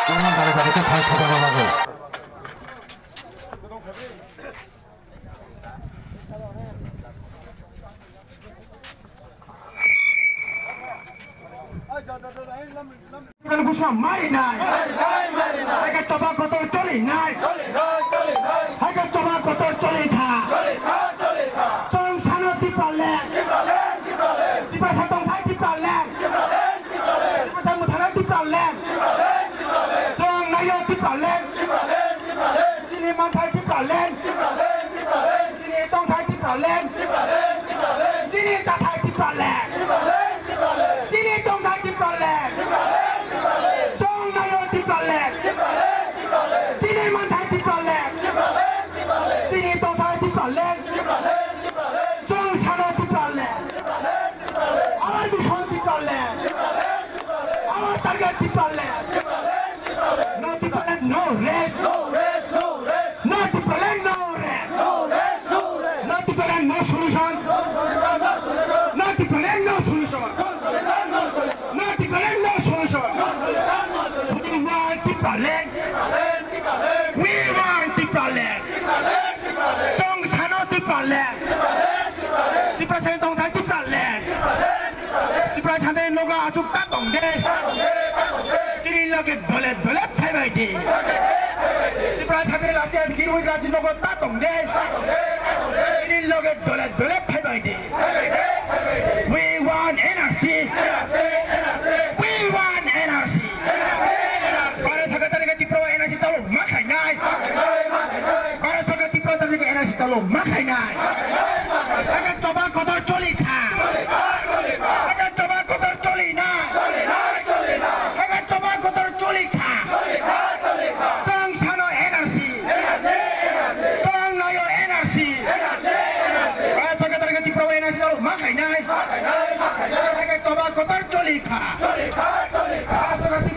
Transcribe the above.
응원 가려다니까 잘 찾아가라고. Kalau bisa main naik, harga coba kotor coli naik, harga coba kotor coli tha, cong sana di balik, di pasar tongkai di balik, di pasar mutara di balik, cong nayo di balik, sini mantai di balik, sini tongkai di balik, sini jatai di balik, sini tongkai di balik. Sini mantai di balik, sini tongkai di balik, jong sana di balik, awal mission di balik, awal target di balik, no di balik no rest, no di balik no rest, no di balik no solution, no di balik no solution, no di balik no solution, we want di balik. We want di balik, Chong Sano di balik, di pasar tongkai di balik, di pasar teh logo ajuk tak dongde, jadi lagi dolet pay di, di pasar teh lagi ada kiri lagi logo tak dongde, jadi lagi dolet pay di. We want NRC, we want NRC. Para sakatari ka tipro NRC talo makai nai. Para sakatari tipro tadi ka NRC talo makai nai. Akan coba kotor coli tha. Akan coba kotor coli na. Akan coba kotor coli tha. Jong Sano NRC. Jong Nayo NRC. Para sakatari ka tipro NRC talo makai nai. Akan coba kotor coli tha. Para sakatari